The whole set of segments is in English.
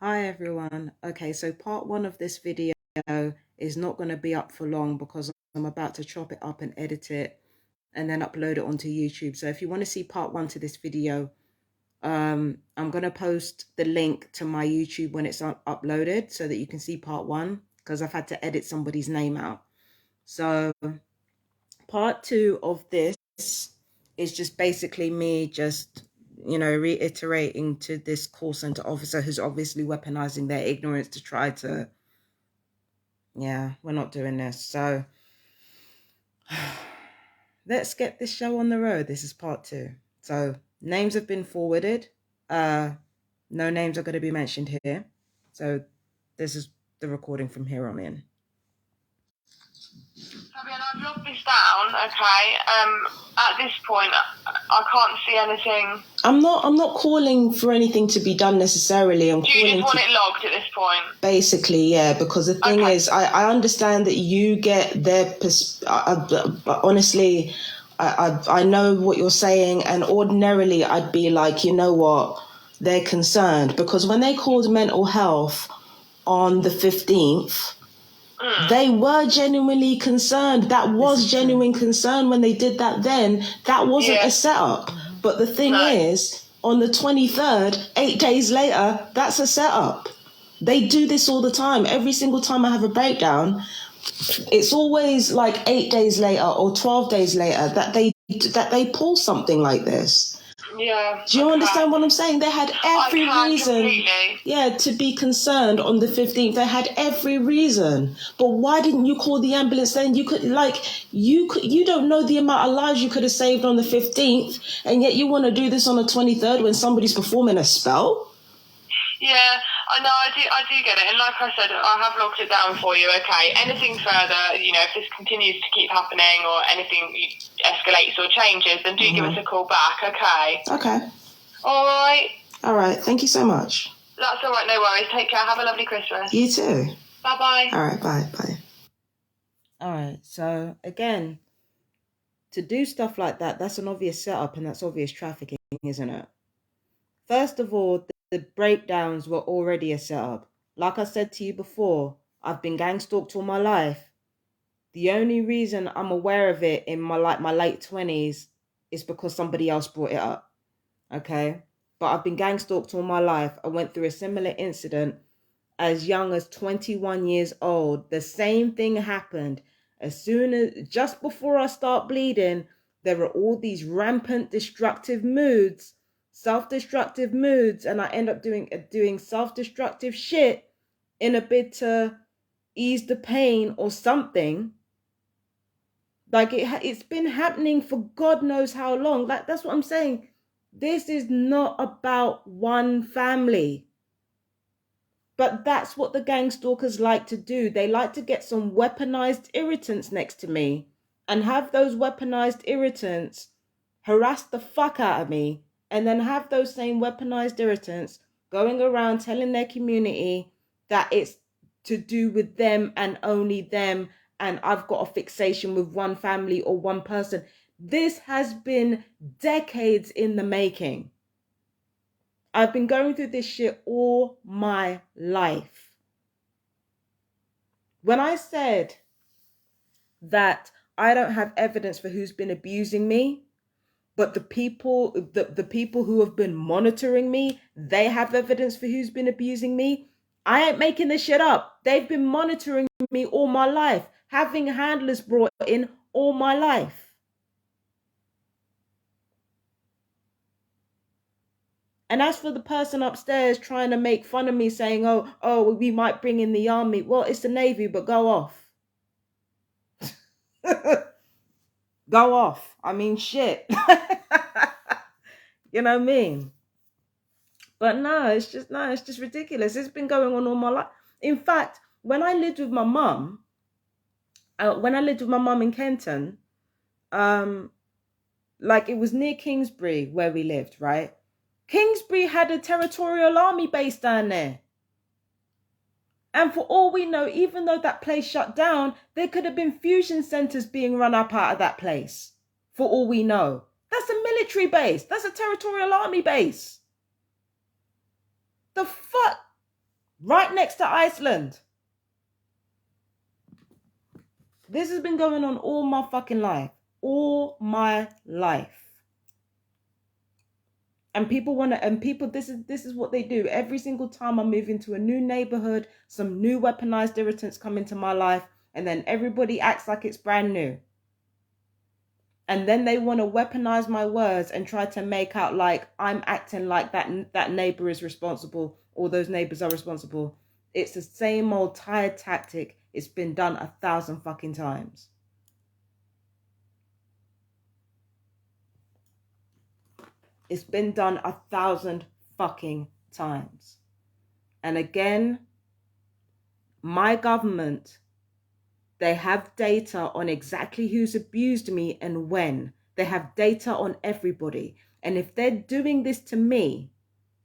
Hi everyone. Okay, so part one of this video is not going to be up for long because I'm about to chop it up and edit it and then upload it onto YouTube. So if you want to see part one to this video, I'm going to post the link to my YouTube when it's uploaded so that you can see part one because I've had to edit somebody's name out. So part two of this is just basically me just reiterating to this call center officer who's obviously weaponizing their ignorance to try to, yeah, we're not doing this. So let's get this show on the road. This is part two. So names have been forwarded. No names are going to be mentioned here. So this is the recording from here on in. Fabian, I've logged this down, okay. At this point, I can't see anything. I'm not calling for anything to be done necessarily. Do you just want it logged at this point? Basically, yeah, because the thing is, I understand that you get their honestly, I know what you're saying, and ordinarily I'd be like, you know what, they're concerned, because when they called mental health on the 15th, they were genuinely concerned. That was genuine concern when they did that then. That wasn't a setup. But the thing is, on the 23rd, 8 days later, that's a setup. They do this all the time. Every single time I have a breakdown, it's always like 8 days later or 12 days later that they pull something like this. Yeah. Do you understand what I'm saying? They had every reason, to be concerned on the 15th. They had every reason. But why didn't you call the ambulance then? You don't know the amount of lives you could have saved on the 15th, and yet you want to do this on the 23rd when somebody's performing a spell? Yeah, I know, I do get it. And like I said, I have logged it down for you, okay? Anything further, if this continues to keep happening or anything escalates or changes, then do give us a call back, okay? Okay. All right. All right. Thank you so much. That's all right, no worries. Take care. Have a lovely Christmas. You too. Bye-bye. All right, bye. All right, so again, to do stuff like that, that's an obvious setup and that's obvious trafficking, isn't it? First of all, the breakdowns were already a setup. Like I said to you before, I've been gang stalked all my life. The only reason I'm aware of it in my late 20s is because somebody else brought it up. Okay? But I've been gang stalked all my life. I went through a similar incident as young as 21 years old. The same thing happened. Just before I start bleeding, there are all these rampant destructive moods, self-destructive moods, and I end up doing self-destructive shit in a bid to ease the pain or something. Like it's been happening for God knows how long. Like, that's what I'm saying. This is not about one family. But that's what the gang stalkers like to do. They like to get some weaponized irritants next to me and have those weaponized irritants harass the fuck out of me, and then have those same weaponized irritants going around telling their community that it's to do with them and only them, and I've got a fixation with one family or one person. This has been decades in the making. I've been going through this shit all my life. When I said that I don't have evidence for who's been abusing me, but the people who have been monitoring me, they have evidence for who's been abusing me, I ain't making this shit up. They've been monitoring me all my life, having handlers brought in all my life. And as for the person upstairs trying to make fun of me, saying, oh, we might bring in the army. Well, it's the Navy, but go off. Go off. I mean, shit. You know what I mean? But no, it's just ridiculous. It's been going on all my life. In fact, when I lived with my mum, in Kenton, like, it was near Kingsbury where we lived, right? Kingsbury had a territorial army base down there. And for all we know, even though that place shut down, there could have been fusion centers being run up out of that place. For all we know. That's a military base. That's a territorial army base. The fuck? right next to Iceland. This has been going on all my fucking life. All my life. And people want to, and people, this is what they do. Every single time I move into a new neighborhood, some new weaponized irritants come into my life, and then everybody acts like it's brand new. And then they want to weaponize my words and try to make out like I'm acting like that neighbor is responsible, or those neighbors are responsible. It's the same old tired tactic. It's been done 1,000 fucking times. It's been done 1,000 fucking times. And again, my government, they have data on exactly who's abused me and when. They have data on everybody. And if they're doing this to me,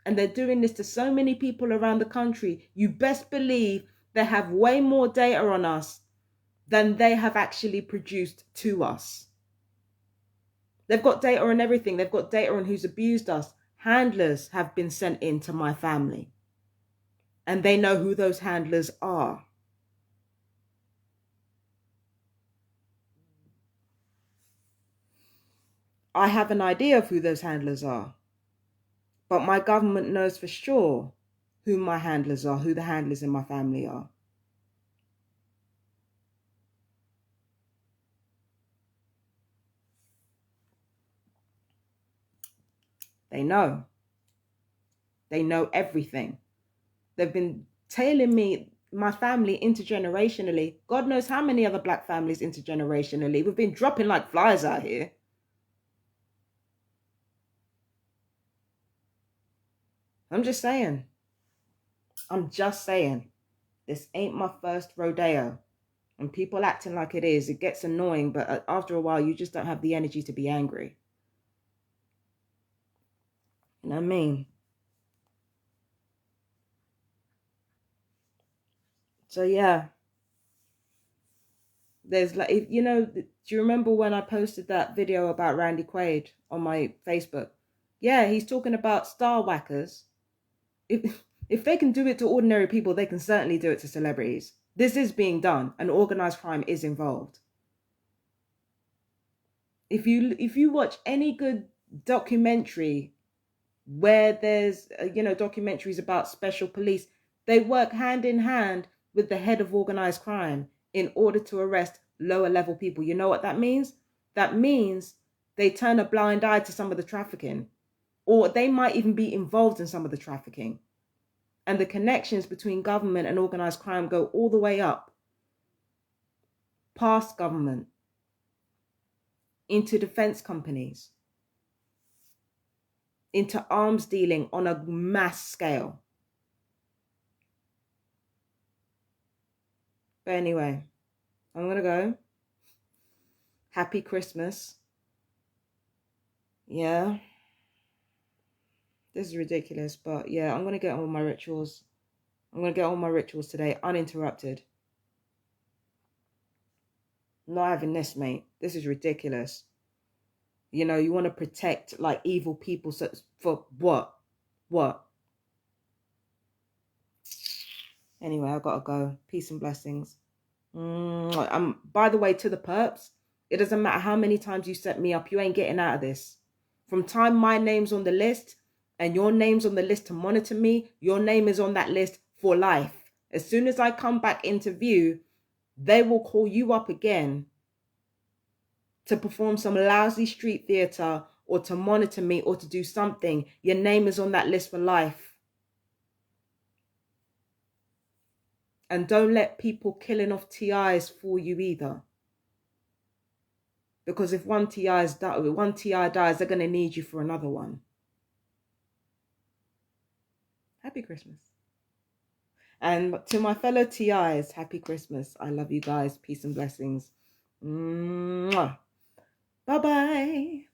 and they're doing this to so many people around the country, you best believe they have way more data on us than they have actually produced to us. They've got data on everything. They've got data on who's abused us. Handlers have been sent in to my family. And they know who those handlers are. I have an idea of who those handlers are. But my government knows for sure who my handlers are, who the handlers in my family are. They know. They know everything. They've been tailing me, my family, intergenerationally. God knows how many other black families intergenerationally. We've been dropping like flies out here. I'm just saying. I'm just saying. This ain't my first rodeo. And people acting like it is, it gets annoying, but after a while, you just don't have the energy to be angry. You know what I mean? So yeah. There's like, you know, do you remember when I posted that video about Randy Quaid on my Facebook? Yeah, he's talking about star whackers. If they can do it to ordinary people, they can certainly do it to celebrities. This is being done, and organized crime is involved. If you watch any good documentary where there's documentaries about special police, they work hand in hand with the head of organized crime in order to arrest lower level people. You know what that means? That means they turn a blind eye to some of the trafficking, or they might even be involved in some of the trafficking. And the connections between government and organized crime go all the way up past government into defense companies, into arms dealing on a mass scale. But anyway, I'm going to go. Happy Christmas. Yeah. This is ridiculous, but yeah, I'm going to get on with my rituals. I'm going to get on my rituals today, uninterrupted. Not having this, mate. This is ridiculous. You know, you want to protect like evil people, so for what? What? Anyway, I gotta go. Peace and blessings. By the way, to the perps, it doesn't matter how many times you set me up, you ain't getting out of this. From time my name's on the list and your name's on the list to monitor me, your name is on that list for life. As soon as I come back into view, they will call you up again to perform some lousy street theater or to monitor me or to do something. Your name is on that list for life. And don't let people killing off TIs fool you either. Because if one TI dies, they're going to need you for another one. Happy Christmas. And to my fellow TIs, happy Christmas. I love you guys. Peace and blessings. Mwah. Bye-bye.